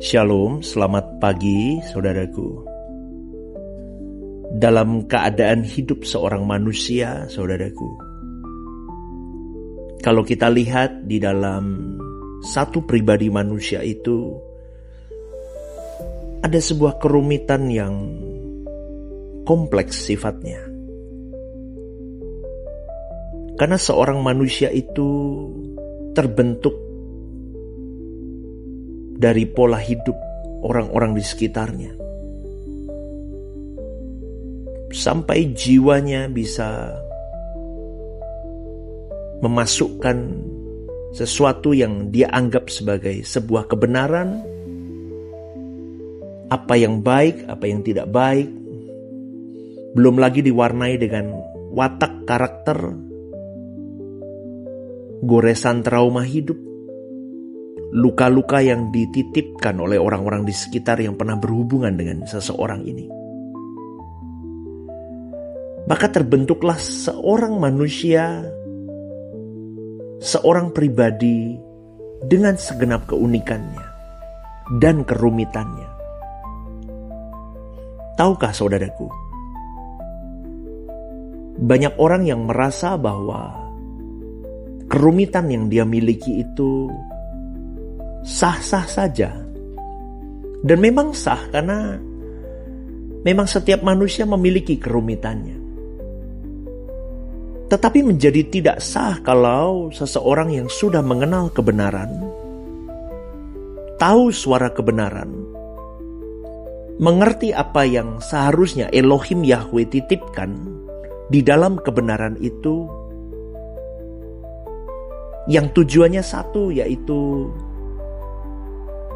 Shalom, selamat pagi saudaraku. Dalam keadaan hidup seorang manusia, saudaraku, kalau kita lihat di dalam satu pribadi manusia itu, ada sebuah kerumitan yang kompleks sifatnya. Karena seorang manusia itu terbentuk dari pola hidup orang-orang di sekitarnya. Sampai jiwanya bisa memasukkan sesuatu yang dia anggap sebagai sebuah kebenaran, apa yang baik, apa yang tidak baik, belum lagi diwarnai dengan watak karakter, goresan trauma hidup, luka-luka yang dititipkan oleh orang-orang di sekitar yang pernah berhubungan dengan seseorang ini. Maka terbentuklah seorang manusia, seorang pribadi dengan segenap keunikannya dan kerumitannya. Tahukah saudaraku, banyak orang yang merasa bahwa kerumitan yang dia miliki itu sah-sah saja. Dan memang sah karena memang setiap manusia memiliki kerumitannya. Tetapi menjadi tidak sah kalau seseorang yang sudah mengenal kebenaran, tahu suara kebenaran, mengerti apa yang seharusnya Elohim Yahweh titipkan di dalam kebenaran itu, yang tujuannya satu, yaitu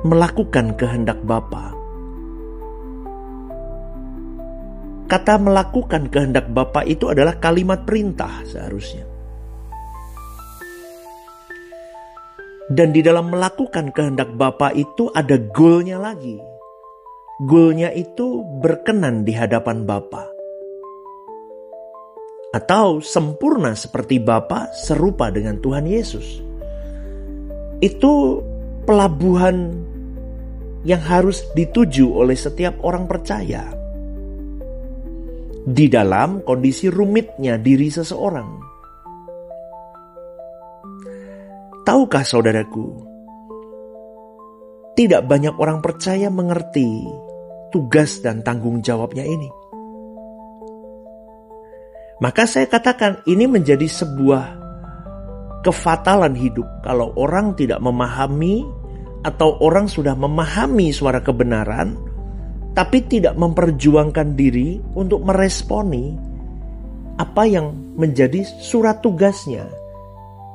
melakukan kehendak Bapa. Kata melakukan kehendak Bapa itu adalah kalimat perintah seharusnya. Dan di dalam melakukan kehendak Bapa itu ada goalnya lagi. Goalnya itu berkenan di hadapan Bapa. Atau sempurna seperti Bapa, serupa dengan Tuhan Yesus. Itu pelabuhan yang harus dituju oleh setiap orang percaya di dalam kondisi rumitnya diri seseorang. Tahukah saudaraku, tidak banyak orang percaya mengerti tugas dan tanggung jawabnya ini. Maka saya katakan ini menjadi sebuah kefatalan hidup kalau orang tidak memahami, atau orang sudah memahami suara kebenaran tapi tidak memperjuangkan diri untuk meresponi apa yang menjadi surat tugasnya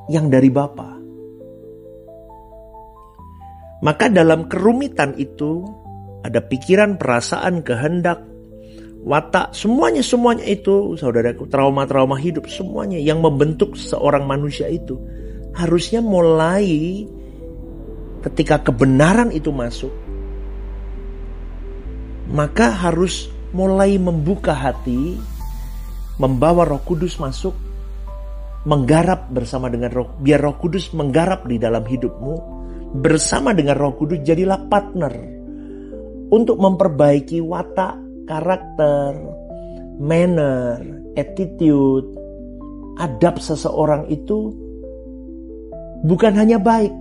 yang dari Bapa. Maka dalam kerumitan itu ada pikiran, perasaan, kehendak, watak, semuanya itu, saudaraku, trauma-trauma hidup, semuanya yang membentuk seorang manusia itu harusnya mulai ketika kebenaran itu masuk, maka harus mulai membuka hati, membawa Roh Kudus masuk, menggarap bersama dengan biar Roh Kudus menggarap di dalam hidupmu. Bersama dengan Roh Kudus jadilah partner untuk memperbaiki watak, karakter, manner, attitude, adab seseorang itu bukan hanya baik,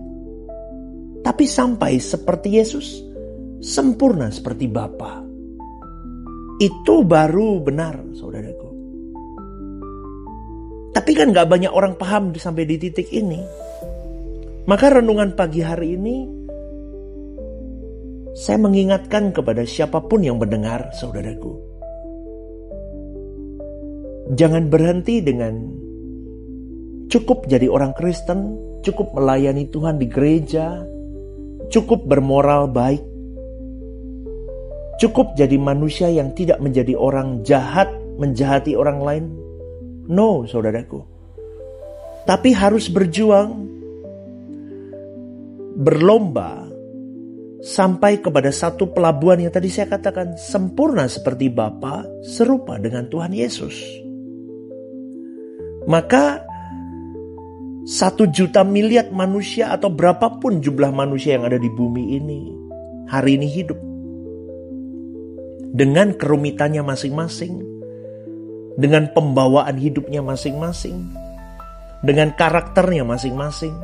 tapi sampai seperti Yesus, sempurna seperti Bapa. Itu baru benar, saudaraku. Tapi kan gak banyak orang paham sampai di titik ini. Maka renungan pagi hari ini, saya mengingatkan kepada siapapun yang mendengar, saudaraku. Jangan berhenti dengan cukup jadi orang Kristen, cukup melayani Tuhan di gereja, cukup bermoral baik, cukup jadi manusia yang tidak menjadi orang jahat, menjahati orang lain. No, saudaraku. Tapi harus berjuang, berlomba, sampai kepada satu pelabuhan yang tadi saya katakan, sempurna seperti Bapa, serupa dengan Tuhan Yesus. Maka 1 juta miliar manusia atau berapapun jumlah manusia yang ada di bumi ini hari ini hidup. Dengan kerumitannya masing-masing, dengan pembawaan hidupnya masing-masing, dengan karakternya masing-masing,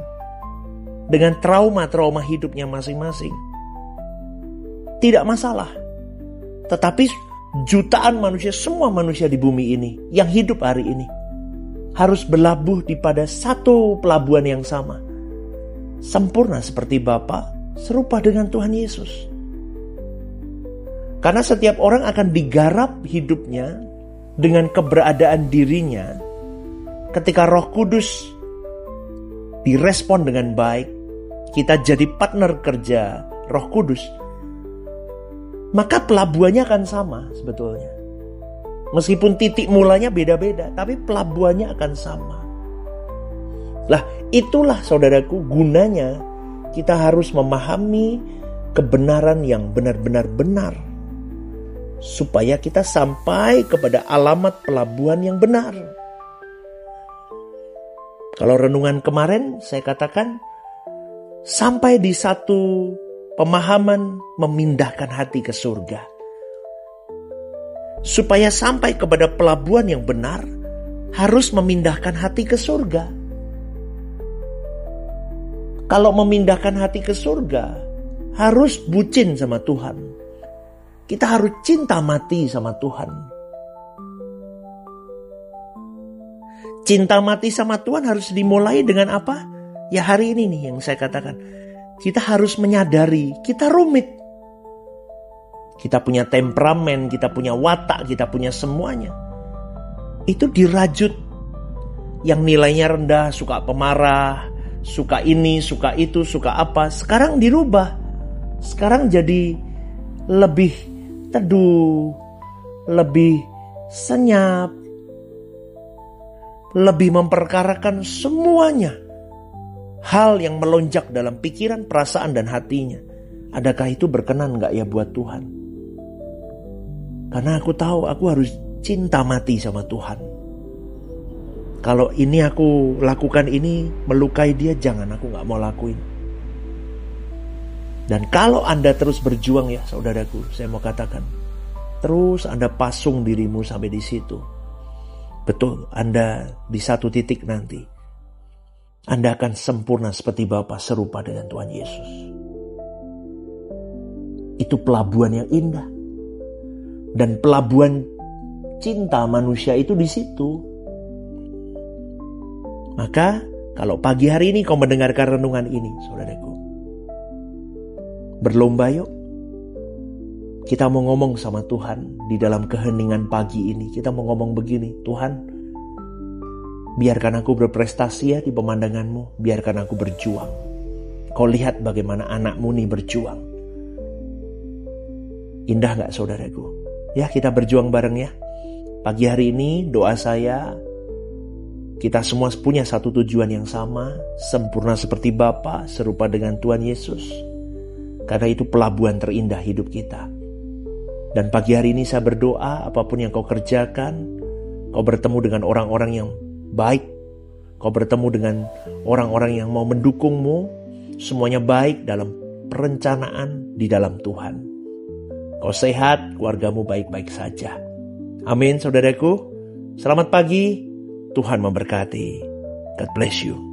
dengan trauma-trauma hidupnya masing-masing. Tidak masalah. Tetapi jutaan manusia, semua manusia di bumi ini yang hidup hari ini harus berlabuh di pada satu pelabuhan yang sama. Sempurna seperti Bapa, serupa dengan Tuhan Yesus. Karena setiap orang akan digarap hidupnya dengan keberadaan dirinya ketika Roh Kudus direspon dengan baik, kita jadi partner kerja Roh Kudus, maka pelabuhannya akan sama sebetulnya. Meskipun titik mulanya beda-beda, tapi pelabuhannya akan sama. Lah, itulah saudaraku gunanya kita harus memahami kebenaran yang benar-benar benar. Supaya kita sampai kepada alamat pelabuhan yang benar. Kalau renungan kemarin saya katakan, sampai di satu pemahaman memindahkan hati ke surga. Supaya sampai kepada pelabuhan yang benar, harus memindahkan hati ke surga. Kalau memindahkan hati ke surga, harus bucin sama Tuhan. Kita harus cinta mati sama Tuhan. Cinta mati sama Tuhan harus dimulai dengan apa? Ya hari ini nih yang saya katakan. Kita harus menyadari kita rumit. Kita punya temperamen, kita punya watak, kita punya semuanya. Itu dirajut. Yang nilainya rendah, suka pemarah, suka ini, suka itu, suka apa. Sekarang dirubah. Sekarang jadi lebih teduh, lebih senyap, lebih memperkarakan semuanya. Hal yang melonjak dalam pikiran, perasaan, dan hatinya. Adakah itu berkenan gak ya buat Tuhan? Karena aku tahu aku harus cinta mati sama Tuhan. Kalau ini aku lakukan ini melukai dia, jangan, aku gak mau lakuin. Dan kalau Anda terus berjuang ya saudaraku, saya mau katakan, terus Anda pasung dirimu sampai di situ. Betul, Anda di satu titik nanti, Anda akan sempurna seperti Bapa, serupa dengan Tuhan Yesus. Itu pelabuhan yang indah. Dan pelabuhan cinta manusia itu di situ. Maka kalau pagi hari ini kau mendengarkan renungan ini, saudaraku, berlomba yuk. Kita mau ngomong sama Tuhan di dalam keheningan pagi ini. Kita mau ngomong begini, Tuhan, biarkan aku berprestasi ya di pemandangan-Mu. Biarkan aku berjuang. Kau lihat bagaimana anak-Mu nih berjuang. Indah gak saudaraku? Ya, kita berjuang bareng ya. Pagi hari ini doa saya, kita semua punya satu tujuan yang sama. Sempurna seperti Bapa, serupa dengan Tuhan Yesus. Karena itu pelabuhan terindah hidup kita. Dan pagi hari ini saya berdoa, apapun yang kau kerjakan, kau bertemu dengan orang-orang yang baik. Kau bertemu dengan orang-orang yang mau mendukungmu. Semuanya baik dalam perencanaan di dalam Tuhan. Kau sehat, keluargamu baik-baik saja. Amin saudaraku. Selamat pagi, Tuhan memberkati. God bless you.